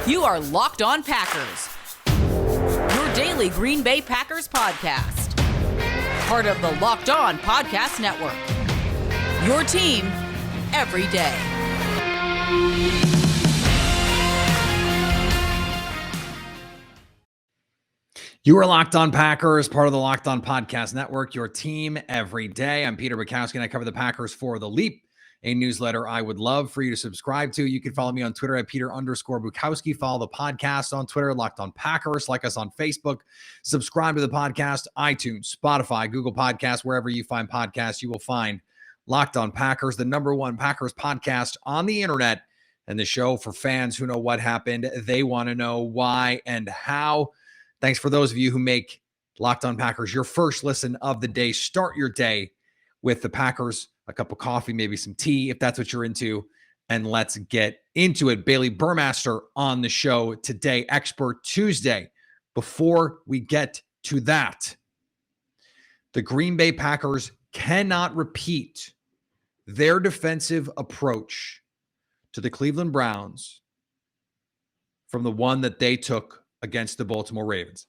You are Locked On Packers, your daily Green Bay Packers podcast. Part of the Locked On Podcast Network, your team every day. You are Locked On Packers, part of the Locked On Podcast Network, your team every day. I'm Peter Bukowski, and I cover the Packers for The Leap, a newsletter I would love for you to subscribe to. You can follow me on Twitter at Peter_Bukowski. Follow the podcast on Twitter, Locked On Packers. Like us on Facebook. Subscribe to the podcast, iTunes, Spotify, Google Podcasts, wherever you find podcasts, you will find Locked On Packers, the #1 Packers podcast on the internet, and the show for fans who know what happened. They want to know why and how. Thanks for those of you who make Locked On Packers your first listen of the day. Start your day with the Packers, a cup of coffee, maybe some tea, if that's what you're into, and let's get into it. Baillie Burmaster on the show today, Expert Tuesday. Before we get to that, the Green Bay Packers cannot repeat their defensive approach to the Cleveland Browns from the one that they took against the Baltimore Ravens.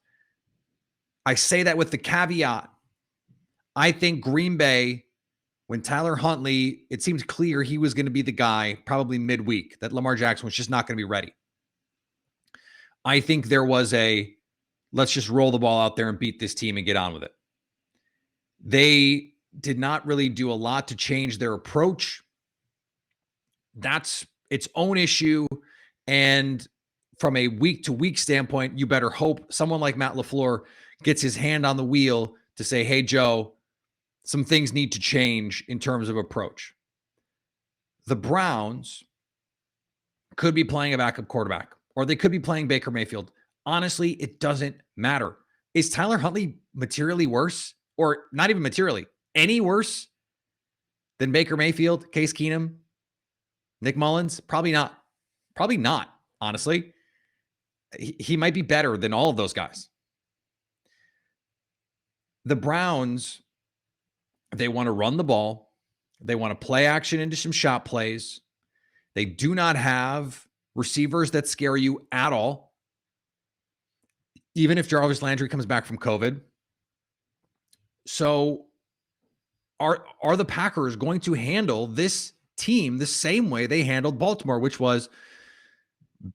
I say that with the caveat. I think Green Bay, when Tyler Huntley, it seemed clear he was going to be the guy probably midweek, that Lamar Jackson was just not going to be ready. I think there was let's just roll the ball out there and beat this team and get on with it. They did not really do a lot to change their approach. That's its own issue. And from a week-to-week standpoint, you better hope someone like Matt LaFleur gets his hand on the wheel to say, hey, Joe, some things need to change in terms of approach. The Browns could be playing a backup quarterback, or they could be playing Baker Mayfield. Honestly, it doesn't matter. Is Tyler Huntley materially worse, or not even materially, any worse than Baker Mayfield, Case Keenum, Nick Mullins? Probably not. Probably not, honestly. He might be better than all of those guys. The Browns, they want to run the ball. They want to play action into some shot plays. They do not have receivers that scare you at all, even if Jarvis Landry comes back from COVID. So are the Packers going to handle this team the same way they handled Baltimore, which was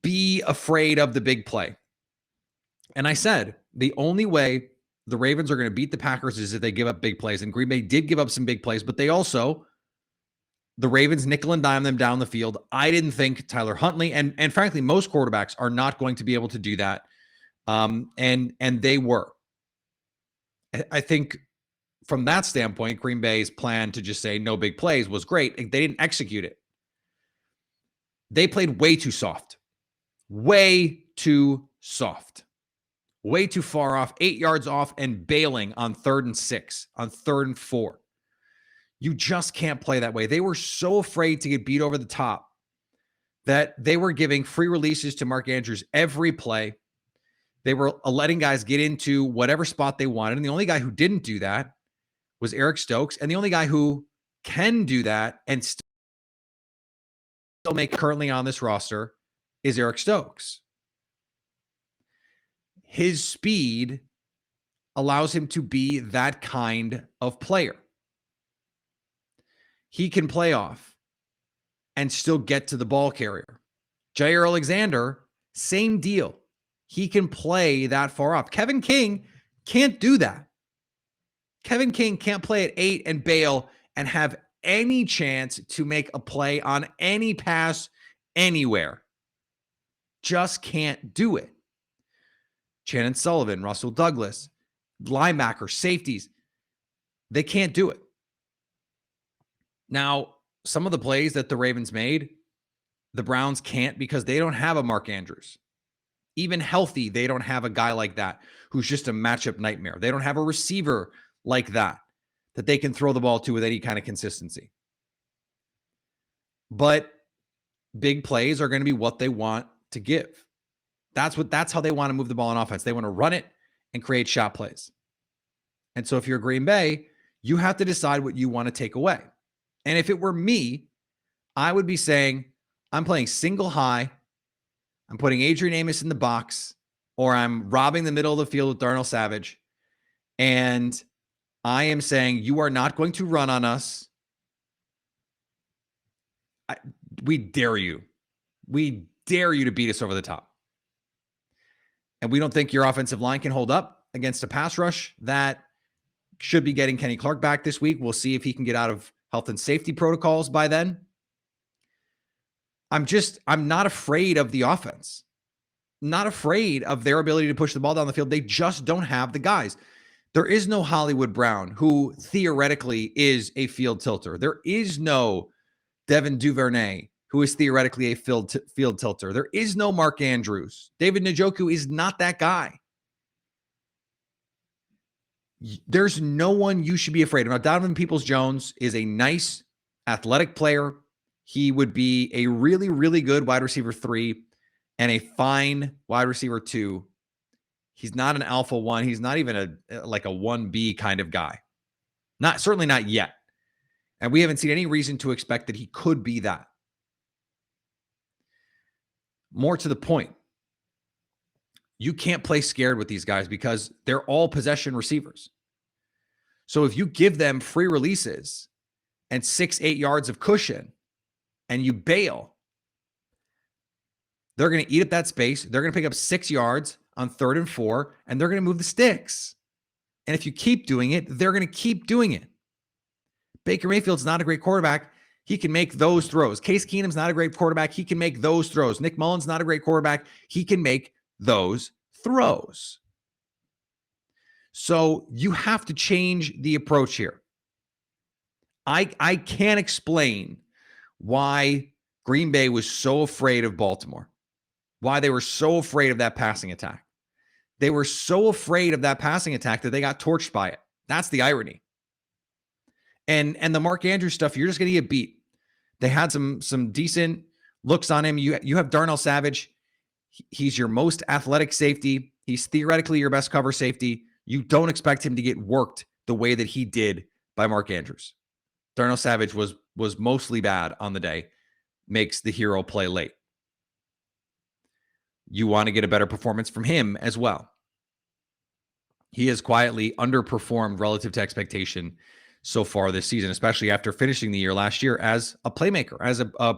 be afraid of the big play? And I said, the only way the Ravens are going to beat the Packers is if they give up big plays. And Green Bay did give up some big plays, but the Ravens nickel and dime them down the field. I didn't think Tyler Huntley and frankly, most quarterbacks are not going to be able to do that. And they were. I think from that standpoint, Green Bay's plan to just say no big plays was great. They didn't execute it. They played way too soft. Way too soft. Way too far off, 8 yards off and bailing on 3rd and 6, on 3rd and 4. You just can't play that way. They were so afraid to get beat over the top that they were giving free releases to Mark Andrews every play. They were letting guys get into whatever spot they wanted. And the only guy who didn't do that was Eric Stokes. And the only guy who can do that and still make currently on this roster is Eric Stokes. His speed allows him to be that kind of player. He can play off and still get to the ball carrier. Jair Alexander, same deal. He can play that far off. Kevin King can't do that. Kevin King can't play at 8 and bail and have any chance to make a play on any pass anywhere. Just can't do it. Shannon Sullivan, Russell Douglas, linebackers, safeties, they can't do it. Now, some of the plays that the Ravens made, the Browns can't because they don't have a Mark Andrews. Even healthy, they don't have a guy like that who's just a matchup nightmare. They don't have a receiver like that they can throw the ball to with any kind of consistency. But big plays are going to be what they want to give. That's how they want to move the ball on offense. They want to run it and create shot plays. And so if you're Green Bay, you have to decide what you want to take away. And if it were me, I would be saying, I'm playing single high. I'm putting Adrian Amos in the box, or I'm robbing the middle of the field with Darnell Savage. And I am saying, you are not going to run on us. We dare you. We dare you to beat us over the top. And we don't think your offensive line can hold up against a pass rush that should be getting Kenny Clark back this week. We'll see if he can get out of health and safety protocols by then. I'm not afraid of the offense. Not afraid of their ability to push the ball down the field. They just don't have the guys. There is no Hollywood Brown, who theoretically is a field tilter. There is no Devin Duvernay, who is theoretically a field tilter. There is no Mark Andrews. David Njoku is not that guy. There's no one you should be afraid of. Now, Donovan Peoples-Jones is a nice, athletic player. He would be a really, really good wide receiver 3 and a fine wide receiver 2. He's not an alpha 1. He's not even a 1B kind of guy. Certainly not yet. And we haven't seen any reason to expect that he could be that. More to the point, you can't play scared with these guys because they're all possession receivers. So if you give them free releases and 6-8 yards of cushion and you bail, they're going to eat up that space. They're going to pick up 6 yards on 3rd and 4, and they're going to move the sticks. And if you keep doing it, they're going to keep doing it. Baker Mayfield's not a great quarterback. He can make those throws. Case Keenum's not a great quarterback. He can make those throws. Nick Mullen's not a great quarterback. He can make those throws. So you have to change the approach here. I can't explain why Green Bay was so afraid of Baltimore, why they were so afraid of that passing attack. They were so afraid of that passing attack that they got torched by it. That's the irony. And the Mark Andrews stuff, you're just going to get beat. They had some decent looks on him. You have Darnell Savage. He's your most athletic safety. He's theoretically your best cover safety. You don't expect him to get worked the way that he did by Mark Andrews. Darnell Savage was mostly bad on the day, makes the hero play late. You want to get a better performance from him as well. He has quietly underperformed relative to expectation so far this season, especially after finishing the year last year as a playmaker, as a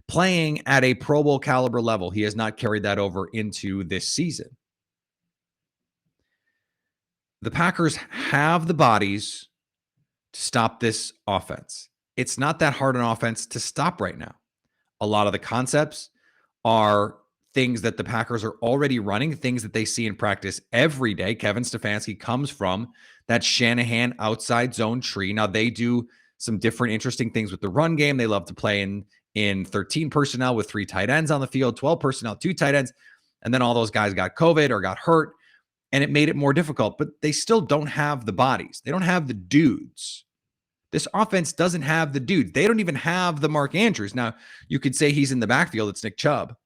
playing at a Pro Bowl caliber level. He has not carried that over into this season. The Packers have the bodies to stop this offense. It's not that hard an offense to stop right now. A lot of the concepts are things that the Packers are already running, things that they see in practice every day. Kevin Stefanski comes from that Shanahan outside zone tree. Now, they do some different interesting things with the run game. They love to play in 13 personnel with 3 tight ends on the field, 12 personnel, 2 tight ends. And then all those guys got COVID or got hurt, and it made it more difficult. But they still don't have the bodies. They don't have the dudes. This offense doesn't have the dudes. They don't even have the Mark Andrews. Now, you could say he's in the backfield. It's Nick Chubb.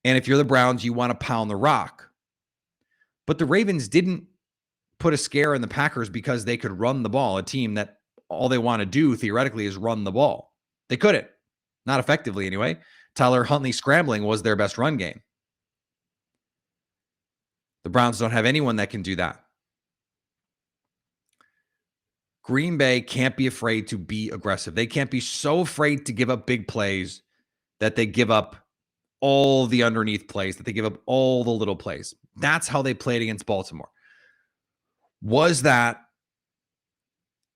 And if you're the Browns, you want to pound the rock. But the Ravens didn't put a scare in the Packers because they could run the ball, a team that all they want to do theoretically is run the ball. They couldn't. Not effectively anyway. Tyler Huntley scrambling was their best run game. The Browns don't have anyone that can do that. Green Bay can't be afraid to be aggressive. They can't be so afraid to give up big plays that they give up all the underneath plays, that they give up all the little plays. That's how they played against Baltimore. Was that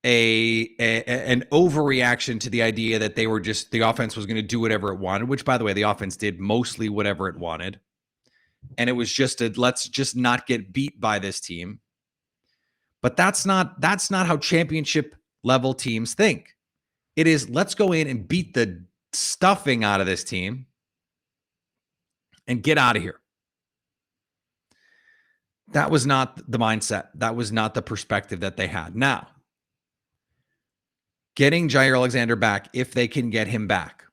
an overreaction to the idea that they were just, the offense was going to do whatever it wanted, which, by the way, the offense did mostly whatever it wanted. And it was just let's just not get beat by this team. But that's not how championship level teams think. It is, let's go in and beat the stuffing out of this team and get out of here. That was not the mindset. That was not the perspective that they had. Now, getting Jair Alexander back, if they can get him back,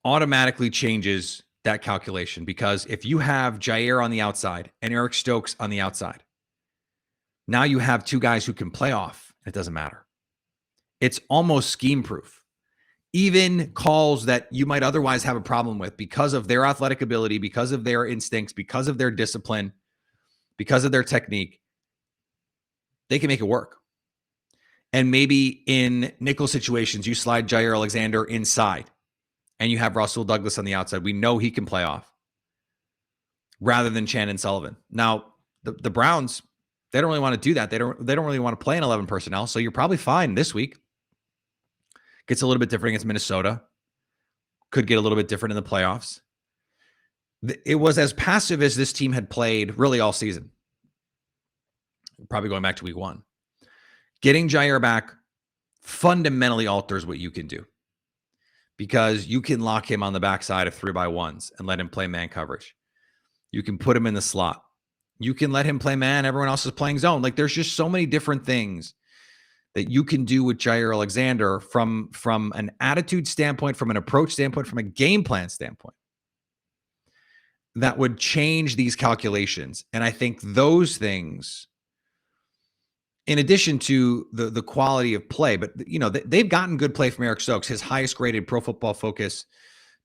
automatically changes that calculation, because if you have Jair on the outside and Eric Stokes on the outside, now you have 2 guys who can play off. It doesn't matter. It's almost scheme proof. even calls that you might otherwise have a problem with because of their athletic ability, because of their instincts, because of their discipline, because of their technique, they can make it work. And maybe in nickel situations, you slide Jair Alexander inside and you have Russell Douglas on the outside. We know he can play off rather than Shannon Sullivan. Now, the Browns, they don't really want to do that. They don't really want to play in 11 personnel. So you're probably fine this week. Gets a little bit different against Minnesota. Could get a little bit different in the playoffs. It was as passive as this team had played really all season. Probably going back to week 1. Getting Jair back fundamentally alters what you can do because you can lock him on the backside of 3x1s and let him play man coverage. You can put him in the slot. You can let him play man. Everyone else is playing zone. Like there's just so many different things that you can do with Jair Alexander from an attitude standpoint, from an approach standpoint, from a game plan standpoint that would change these calculations. And I think those things, in addition to the quality of play, but they've gotten good play from Eric Stokes, his highest graded Pro Football Focus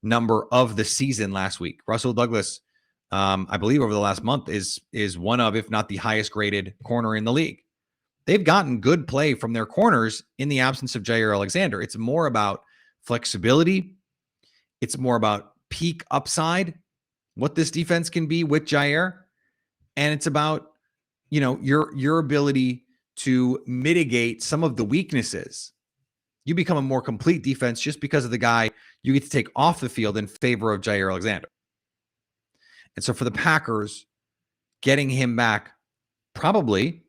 number of the season last week. Russell Douglas, I believe over the last month is one of, if not the highest graded corner in the league. They've gotten good play from their corners in the absence of Jair Alexander. It's more about flexibility. It's more about peak upside, what this defense can be with Jair. And it's about, your ability to mitigate some of the weaknesses. You become a more complete defense just because of the guy you get to take off the field in favor of Jair Alexander. And so for the Packers, getting him back probably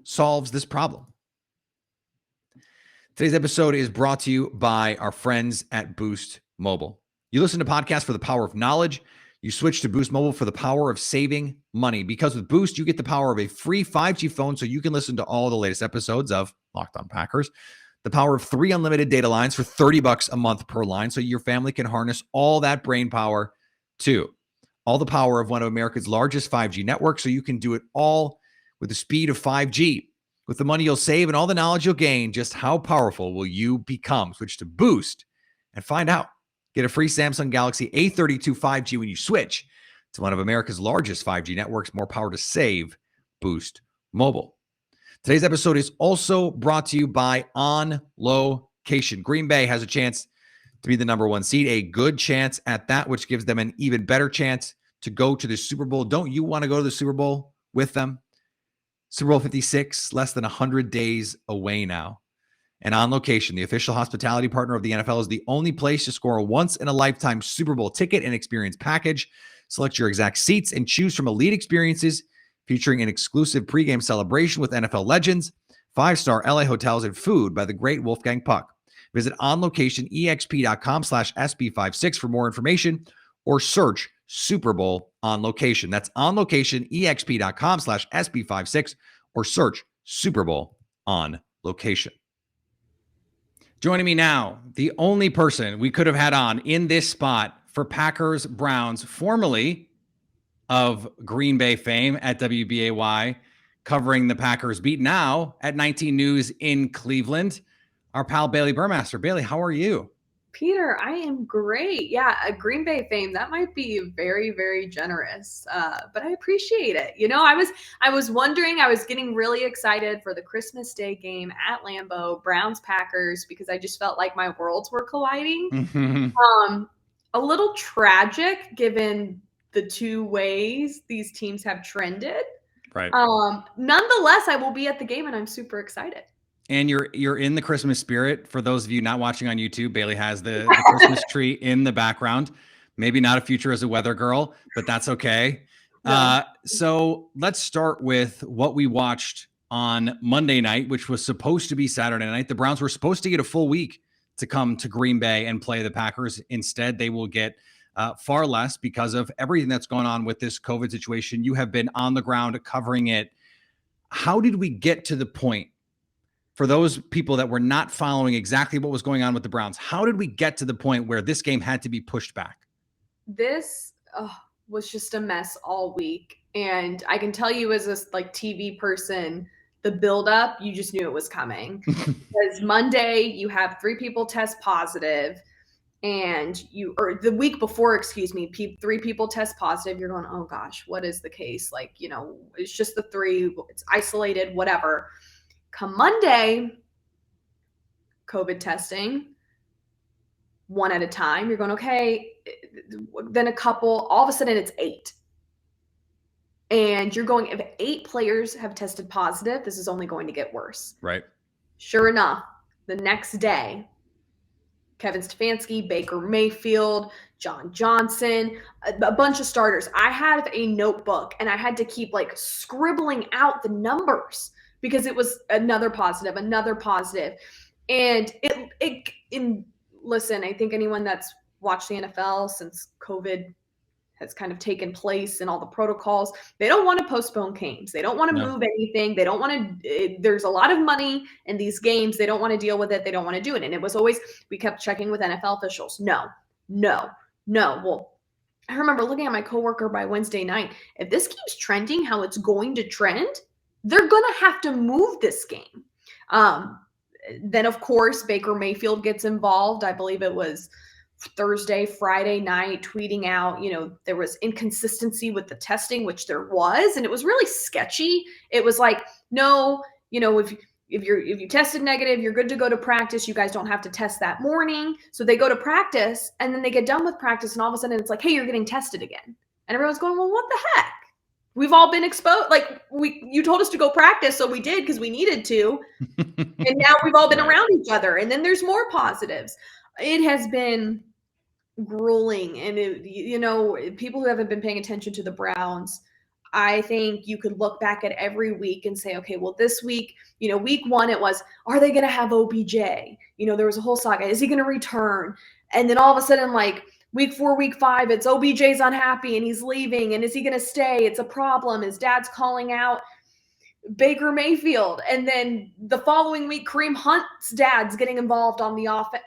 solves this problem. Today's episode is brought to you by our friends at Boost Mobile. You listen to podcasts for the power of knowledge. You switch to Boost Mobile for the power of saving money. Because with Boost, you get the power of a free 5G phone so you can listen to all the latest episodes of Locked On Packers. The power of 3 unlimited data lines for $30 a month per line so your family can harness all that brain power too. All the power of one of America's largest 5G networks so you can do it all with the speed of 5G. With the money you'll save and all the knowledge you'll gain, just how powerful will you become? Switch to Boost and find out. Get a free Samsung Galaxy A32 5G when you switch to one of America's largest 5G networks. More power to save. Boost Mobile. Today's episode is also brought to you by On Location. Green Bay has a chance to be the number 1 seed, a good chance at that, which gives them an even better chance to go to the Super Bowl. Don't you want to go to the Super Bowl with them? Super Bowl 56, less than 100 days away now. And On Location, the official hospitality partner of the NFL, is the only place to score a once-in-a-lifetime Super Bowl ticket and experience package. Select your exact seats and choose from elite experiences featuring an exclusive pregame celebration with NFL legends, 5-star LA hotels, and food by the great Wolfgang Puck. Visit onlocationexp.com/SB56 for more information or search Super Bowl On Location. That's onlocationexp.com/SB56 or search Super Bowl On Location. Joining me now, the only person we could have had on in this spot for Packers Browns, formerly of Green Bay fame at WBAY, covering the Packers beat, now at 19 News in Cleveland, our pal Baillie Burmaster. Baillie, how are you? Peter, I am great. Yeah, a Green Bay fame, that might be very, very generous, but I appreciate it. I was wondering, I was getting really excited for the Christmas Day game at Lambeau, Browns-Packers, because I just felt like my worlds were colliding. A little tragic given the 2 ways these teams have trended. Right. Nonetheless, I will be at the game and I'm super excited. And you're in the Christmas spirit. For those of you not watching on YouTube, Baillie has the Christmas tree in the background. Maybe not a future as a weather girl, but that's okay. Yeah. So let's start with what we watched on Monday night, which was supposed to be Saturday night. The Browns were supposed to get a full week to come to Green Bay and play the Packers. Instead, they will get far less because of everything that's going on with this COVID situation. You have been on the ground covering it. How did we get to the point? For those people that were not following exactly what was going on with the Browns, how did we get to the point where this game had to be pushed back? This was just a mess all week. And I can tell you as a TV person, the buildup, you just knew it was coming. Because Monday, you have 3 people test positive, and or the week before, excuse me, 3 people test positive. You're going, oh gosh, what is the case? Like, it's just the 3, it's isolated, whatever. Come Monday, COVID testing, 1 at a time. You're going, okay, then a couple, all of a sudden it's 8. And you're going, if 8 players have tested positive, this is only going to get worse. Right. Sure enough, the next day, Kevin Stefanski, Baker Mayfield, John Johnson, a bunch of starters. I had a notebook and I had to keep like scribbling out the numbers because it was another positive. And listen, I think anyone that's watched the NFL since COVID has kind of taken place and all the protocols, they don't want to postpone games. They don't want to move anything. They don't want to, there's a lot of money in these games. They don't want to deal with it. They don't want to do it. And it was always, we kept checking with NFL officials. No. Well, I remember looking at my coworker by Wednesday night. If this keeps trending how it's going to trend, they're going to have to move this game. Then of course, Baker Mayfield gets involved. I believe it was Thursday, Friday night, tweeting out, there was inconsistency with the testing, which there was, and it was really sketchy. It was like, no, if you tested negative, you're good to go to practice. You guys don't have to test that morning. So they go to practice, and then they get done with practice, and all of a sudden it's like, hey, you're getting tested again. And everyone's going, well, what the heck? We've all been exposed. Like you told us to go practice, so we did because we needed to. And now we've all been around each other. And then there's more positives. It has been grueling. And people who haven't been paying attention to the Browns, I think you could look back at every week and say, okay, well, this week, week 1, it was, are they going to have OBJ? There was a whole saga. Is he going to return? And then all of a sudden, like week 4, week 5, it's OBJ's unhappy and he's leaving. And is he going to stay? It's a problem. His dad's calling out Baker Mayfield. And then the following week, Kareem Hunt's dad's getting involved on the offense.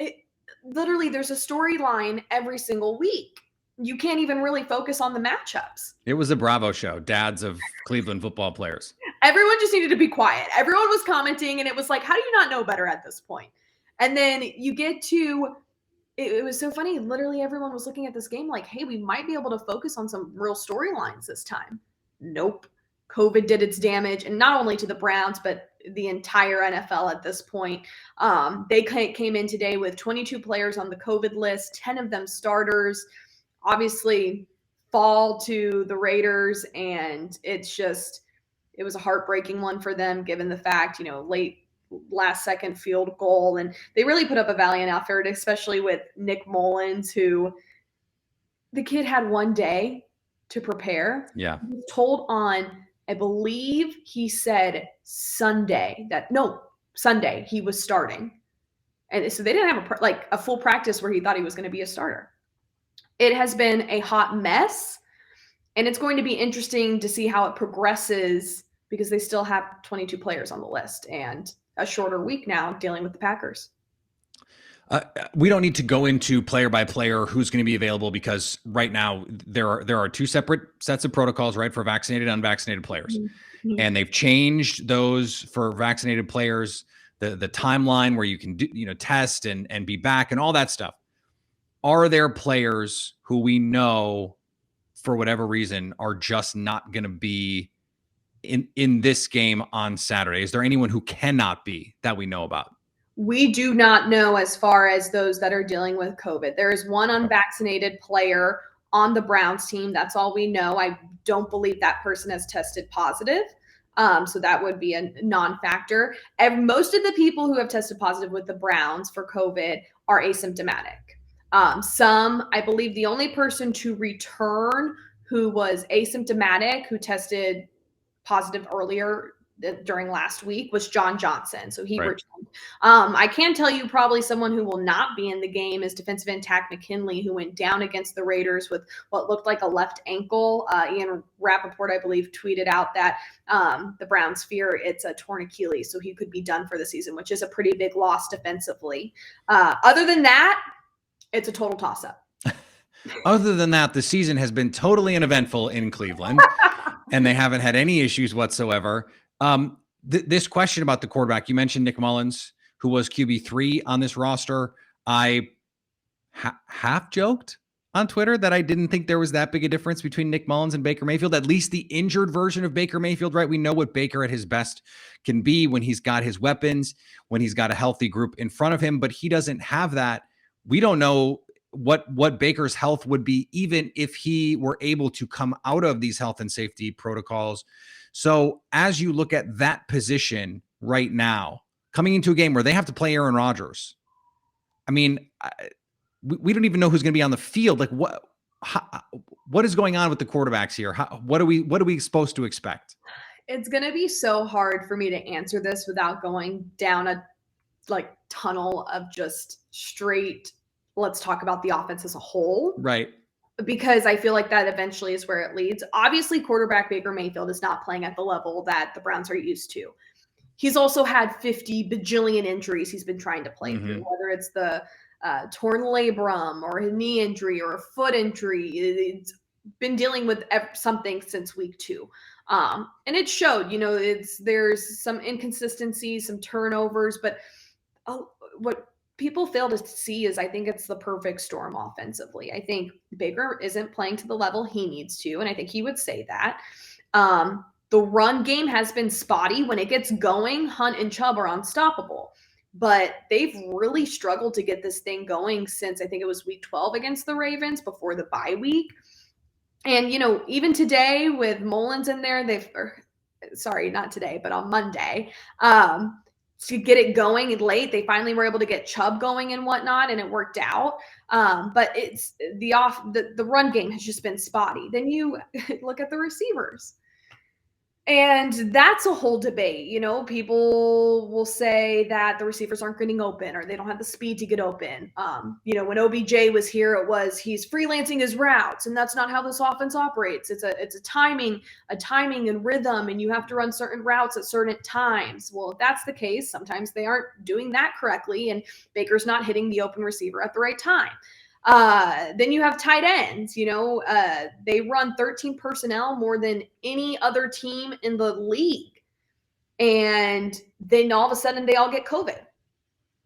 Literally, there's a storyline every single week. You can't even really focus on the matchups. It was a Bravo show, dads of Cleveland football players. Everyone just needed to be quiet. Everyone was commenting, and it was like, how do you not know better at this point? And then you get to, it was so funny. Literally, everyone was looking at this game like, hey, we might be able to focus on some real storylines this time. Nope. COVID did its damage, and not only to the Browns, but the entire NFL at this point. They came in today with 22 players on the COVID list, 10 of them starters. Obviously, fall to the Raiders, and it was a heartbreaking one for them, given the fact, late last-second field goal, and they really put up a valiant effort, especially with Nick Mullins, who the kid had 1 day to prepare. Yeah, he was told on, I believe he said Sunday he was starting. And so they didn't have a full practice where he thought he was going to be a starter. It has been a hot mess, and it's going to be interesting to see how it progresses because they still have 22 players on the list and a shorter week now dealing with the Packers. We don't need to go into player by player who's going to be available because right now there are 2 separate sets of protocols, right, for vaccinated and unvaccinated players. Mm-hmm. And they've changed those for vaccinated players, the timeline where you can do, test and be back and all that stuff. Are there players who we know for whatever reason are just not going to be in this game on Saturday? Is there anyone who cannot be that we know about? We do not know as far as those that are dealing with COVID. There is one unvaccinated player on the Browns team. That's all we know. I don't believe that person has tested positive. So that would be a non-factor. Most of the people who have tested positive with the Browns for COVID are asymptomatic. Some, I believe the only person to return who was asymptomatic, who tested positive earlier during last week, was John Johnson. So he returned. I can tell you probably someone who will not be in the game is defensive end Takk McKinley, who went down against the Raiders with what looked like a left ankle. Ian Rappaport, I believe, tweeted out that the Browns fear it's a torn Achilles, so he could be done for the season, which is a pretty big loss defensively. Other than that, it's a total toss-up. Other than that, the season has been totally uneventful in Cleveland, and they haven't had any issues whatsoever. this question about the quarterback, you mentioned Nick Mullins, who was QB3 on this roster. I half joked on Twitter that I didn't think there was that big a difference between Nick Mullins and Baker Mayfield, at least the injured version of Baker Mayfield, right? We know what Baker at his best can be when he's got his weapons, when he's got a healthy group in front of him, but he doesn't have that. We don't know what Baker's health would be, even if he were able to come out of these health and safety protocols. So as you look at that position right now, coming into a game where they have to play Aaron Rodgers, I mean, we don't even know who's going to be on the field. Like what is going on with the quarterbacks here? What are we supposed to expect? It's going to be so hard for me to answer this without going down a tunnel of just straight, let's talk about the offense as a whole. Right. Because I feel like that eventually is where it leads. Obviously, quarterback Baker Mayfield is not playing at the level that the Browns are used to. He's also had 50 bajillion injuries he's been trying to play through, whether it's the torn labrum or a knee injury or a foot injury. It's been dealing with something since week 2. And it showed, there's some inconsistencies, some turnovers, but what people fail to see is I think it's the perfect storm offensively. I think Baker isn't playing to the level he needs to, and I think he would say that. The run game has been spotty. When it gets going, Hunt and Chubb are unstoppable. But they've really struggled to get this thing going since I think it was week 12 against the Ravens before the bye week. And, even today with Mullins in there, not today, but on Monday, to get it going late, they finally were able to get Chubb going and whatnot, and it worked out. But it's the run game has just been spotty. Then you look at the receivers. And that's a whole debate. People will say that the receivers aren't getting open or they don't have the speed to get open. When OBJ was here, he's freelancing his routes, and that's not how this offense operates. It's a timing and rhythm, and you have to run certain routes at certain times. Well, if that's the case, sometimes they aren't doing that correctly, and Baker's not hitting the open receiver at the right time. Then you have tight ends, they run 13 personnel more than any other team in the league. And then all of a sudden they all get COVID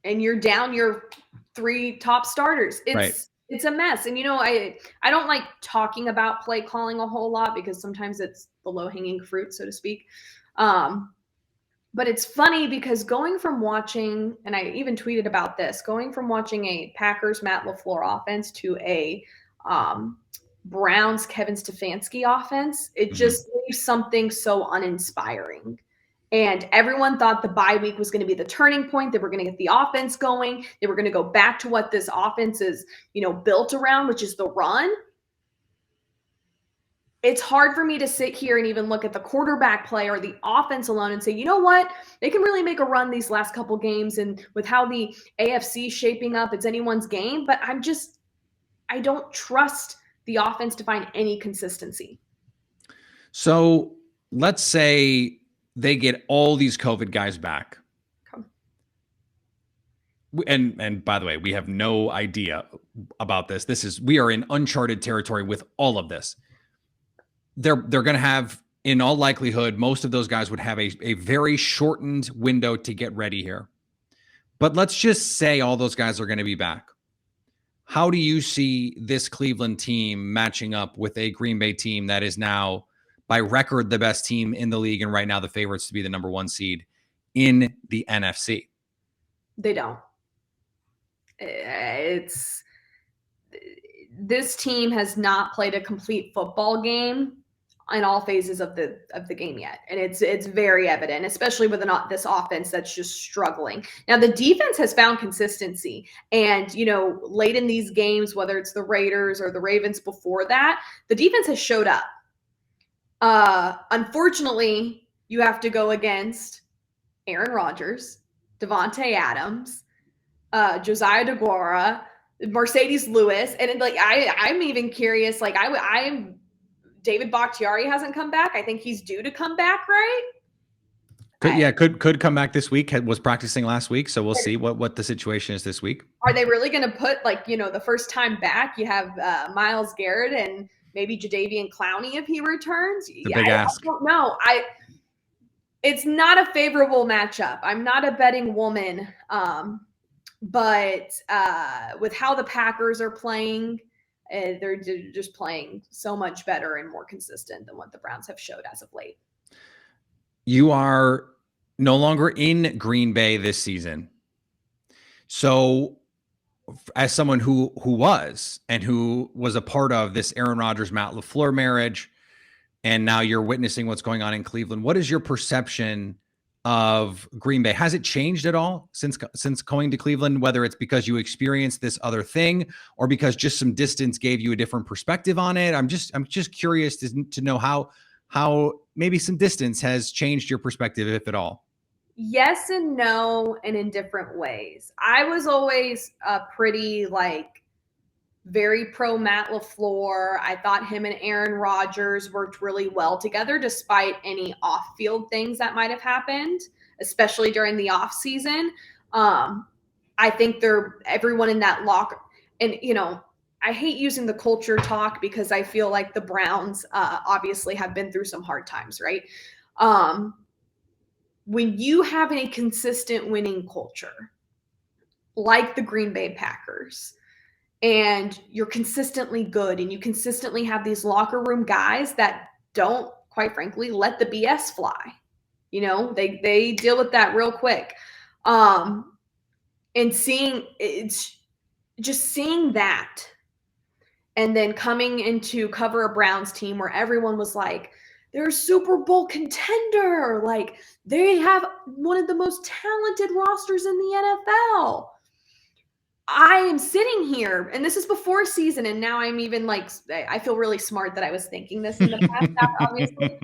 and you're down your 3 top starters. It's a mess. And, I don't like talking about play calling a whole lot because sometimes it's the low hanging fruit, so to speak. But it's funny because going from watching, and I even tweeted about this, going from watching a Packers Matt LaFleur offense to a Browns Kevin Stefanski offense, it just leaves something so uninspiring. And everyone thought the bye week was going to be the turning point. They were going to get the offense going. They were going to go back to what this offense is, built around, which is the run. It's hard for me to sit here and even look at the quarterback play or the offense alone and say, you know what, they can really make a run these last couple games. And with how the AFC is shaping up, it's anyone's game. But I don't trust the offense to find any consistency. So let's say they get all these COVID guys back. And by the way, we have no idea about this. We are in uncharted territory with all of this. They're going to have, in all likelihood, most of those guys would have a very shortened window to get ready here. But let's just say all those guys are going to be back. How do you see this Cleveland team matching up with a Green Bay team that is now, by record, the best team in the league and right now the favorites to be the number 1 seed in the NFC? They don't. This team has not played a complete football game in all phases of the game yet. And it's very evident, especially with this offense that's just struggling. Now, the defense has found consistency. And, late in these games, whether it's the Raiders or the Ravens before that, the defense has showed up. Unfortunately, you have to go against Aaron Rodgers, Devontae Adams, Josiah DeGuara, Mercedes Lewis. And I'm even curious, I'm David Bakhtiari hasn't come back. I think he's due to come back, right? Could come back this week. Was practicing last week, so we'll see what the situation is this week. Are they really going to put the first time back? You have Myles Garrett and maybe Jadeveon Clowney if he returns. It's a big ask. I don't know. It's not a favorable matchup. I'm not a betting woman. But with how the Packers are playing, they're just playing so much better and more consistent than what the Browns have showed as of late. You are no longer in Green Bay this season. So as someone who was and who was a part of this Aaron Rodgers, Matt LaFleur marriage, and now you're witnessing what's going on in Cleveland, what is your perception of Green Bay? Has it changed at all since going to Cleveland, whether it's because you experienced this other thing or because just some distance gave you a different perspective on it? I'm just curious to know how maybe some distance has changed your perspective, if at all. Yes and no, and in different ways. I was always pretty very pro Matt LaFleur. I thought him and Aaron Rodgers worked really well together, despite any off-field things that might have happened, especially during the off season. I think everyone in that locker, and I hate using the culture talk because I feel like the Browns obviously have been through some hard times, right? When you have a consistent winning culture, like the Green Bay Packers, and you're consistently good and you consistently have these locker room guys that don't, quite frankly, let the BS fly. They deal with that real quick. And seeing that, and then coming into cover a Browns team where everyone was like, they're a Super Bowl contender. Like, they have one of the most talented rosters in the NFL. I am sitting here, and this is before season, and now I'm even I feel really smart that I was thinking this in the past, obviously.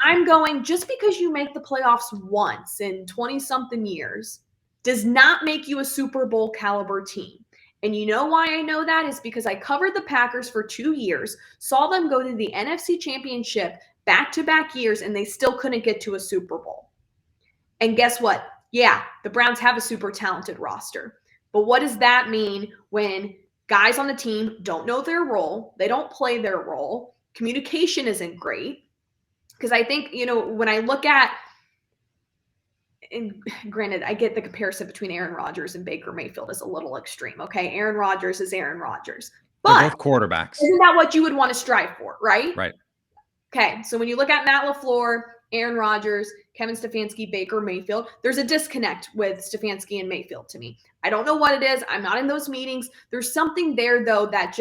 I'm going, just because you make the playoffs once in 20-something years does not make you a Super Bowl caliber team. And you know why I know that is because I covered the Packers for 2 years, saw them go to the NFC Championship back-to-back years, and they still couldn't get to a Super Bowl. And guess what? Yeah, the Browns have a super talented roster. But what does that mean when guys on the team don't know their role? They don't play their role. Communication isn't great. Because I think, when I look at, and granted, I get the comparison between Aaron Rodgers and Baker Mayfield is a little extreme, okay? Aaron Rodgers is Aaron Rodgers. But they're both quarterbacks. Isn't that what you would want to strive for, right? Right. Okay, so when you look at Matt LaFleur, Aaron Rodgers, Kevin Stefanski, Baker Mayfield, there's a disconnect with Stefanski and Mayfield to me. I don't know what it is. I'm not in those meetings. There's something there, though, that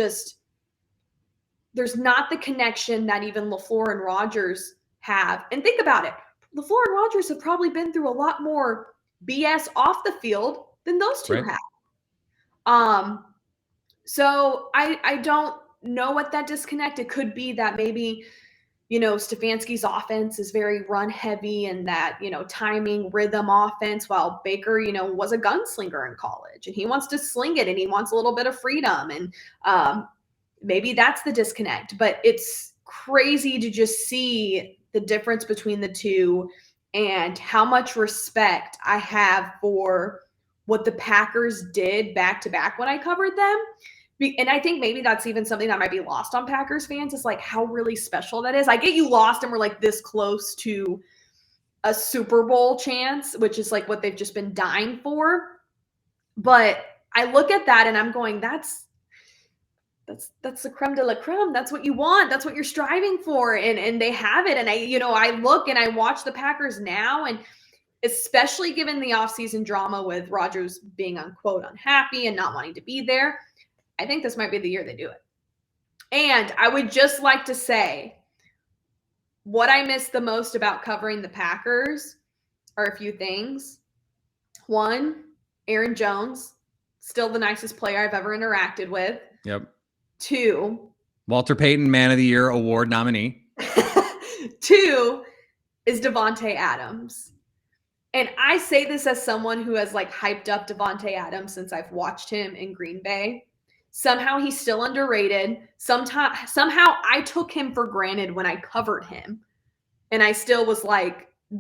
there's not the connection that even LaFleur and Rodgers have. And think about it. LaFleur and Rodgers have probably been through a lot more BS off the field than those two have. So I don't know what that disconnect. It could be that maybe Stefanski's offense is very run heavy and that, timing, rhythm offense, while Baker, was a gunslinger in college and he wants to sling it and he wants a little bit of freedom. And maybe that's the disconnect, but it's crazy to just see the difference between the two and how much respect I have for what the Packers did back to back when I covered them. And I think maybe that's even something that might be lost on Packers fans is how really special that is. I get you lost and we're this close to a Super Bowl chance, which is what they've just been dying for. But I look at that and I'm going, that's the creme de la creme. That's what you want. That's what you're striving for. And they have it. And I look and I watch the Packers now, and especially given the offseason drama with Rodgers being unquote unhappy and not wanting to be there, I think this might be the year they do it. And I would just like to say what I miss the most about covering the Packers are a few things. One, Aaron Jones, still the nicest player I've ever interacted with. Yep. 2, Walter Payton Man of the Year award nominee. 2 is Davante Adams. And I say this as someone who has hyped up Davante Adams since I've watched him in Green Bay. Somehow he's still underrated. Somehow I took him for granted when I covered him. And I still was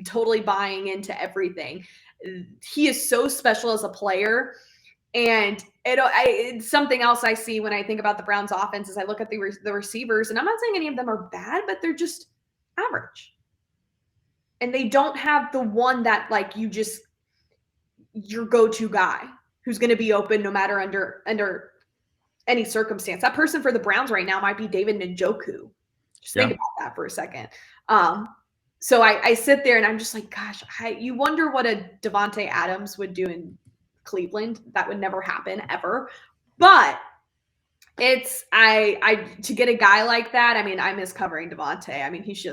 totally buying into everything. He is so special as a player. And it's something else I see when I think about the Browns offense is I look at the receivers, and I'm not saying any of them are bad, but they're just average. and they don't have the one that like your go-to guy who's going to be open no matter under any circumstance. That person for the Browns right now might be David Njoku. Just think about that for a second. So I sit there and I'm just like, gosh, you wonder what a Davante Adams would do in Cleveland. That would never happen ever. But it's to get a guy like that. I mean, I miss covering Davante. I mean, he's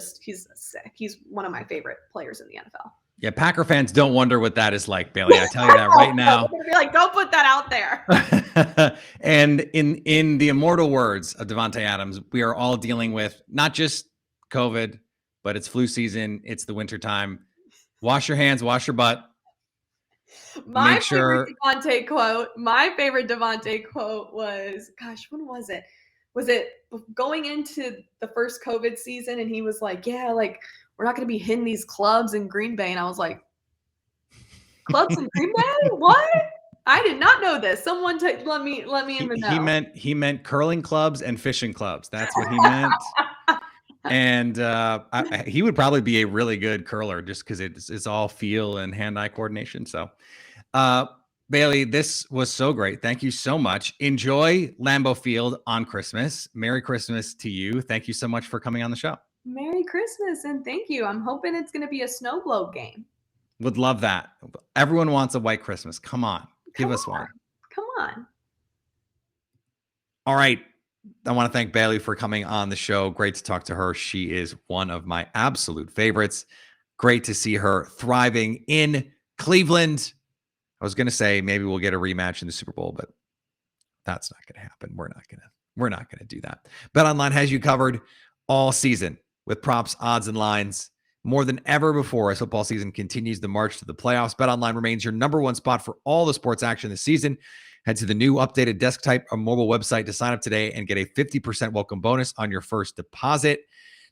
sick. He's one of my favorite players in the NFL. Yeah, Packer fans don't wonder what that is like, Bailey. I tell you that right now. They're gonna be like, don't put that out there. And in the immortal words of Davante Adams, we are all dealing with not just COVID, but it's flu season. It's the winter time. Wash your hands, wash your butt. My favorite Davante quote was, gosh, when was it? Was it going into the first COVID season? And he was like, yeah, like, we're not going to be hitting these clubs in Green Bay. And I was like, clubs in Green Bay? What? I did not know this. Someone let me in the know. He meant curling clubs and fishing clubs. That's what he meant. And he would probably be a really good curler just because it's all feel and hand-eye coordination. So, Bailey, this was so great. Thank you so much. Enjoy Lambeau Field on Christmas. Merry Christmas to you. Thank you so much for coming on the show. Merry Christmas, and thank you. I'm hoping it's going to be a snow globe game. Would love that. Everyone wants a white Christmas. Come on. Give us one. Come on. All right. I want to thank Bailey for coming on the show. Great to talk to her. She is one of my absolute favorites. Great to see her thriving in Cleveland. I was going to say maybe we'll get a rematch in the Super Bowl, but that's not going to happen. We're not going to do that. BetOnline has you covered all season with props, odds, and lines. More than ever before, as football season continues the march to the playoffs, BetOnline remains your number one spot for all the sports action this season. Head to the new updated desktop or mobile website to sign up today and get a 50% welcome bonus on your first deposit.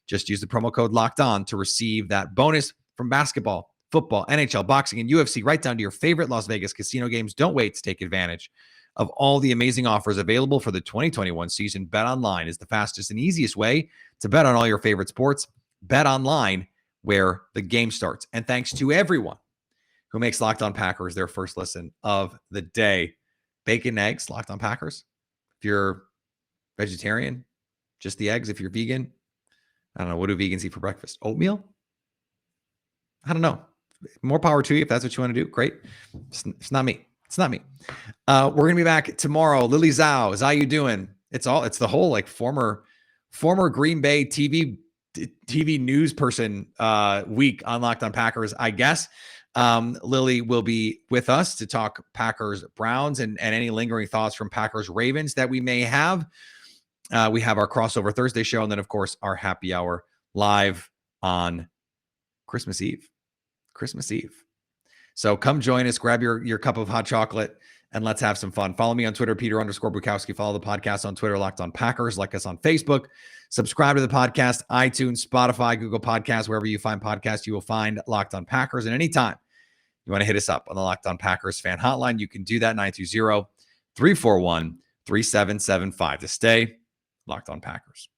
Just use the promo code LOCKEDON to receive that bonus from basketball, football, NHL, boxing, and UFC, right down to your favorite Las Vegas casino games. Don't wait to take advantage of all the amazing offers available for the 2021 season. BetOnline is the fastest and easiest way to bet on all your favorite sports. BetOnline, where the game starts. And thanks to everyone who makes Locked On Packers their first listen of the day. Bacon, eggs, Locked On Packers. If you're vegetarian, just the eggs. If you're vegan, I don't know. What do vegans eat for breakfast? Oatmeal? I don't know. More power to you if that's what you want to do. Great. It's not me. It's not me. We're going to be back tomorrow. Lily Zhao, how you doing? It's the whole like former Green Bay TV news person week on Locked On Packers, I guess. Lily will be with us to talk Packers Browns and any lingering thoughts from Packers Ravens that we may have. We have our crossover Thursday show, and then of course our happy hour live on Christmas Eve. So come join us, grab your cup of hot chocolate, and let's have some fun. Follow me on Twitter, Peter_Bukowski. Follow the podcast on Twitter, Locked On Packers. Like us on Facebook. Subscribe to the podcast, iTunes, Spotify, Google Podcasts, wherever you find podcasts, you will find Locked On Packers. And anytime you want to hit us up on the Locked On Packers fan hotline, you can do that, 920-341-3775 to stay Locked On Packers.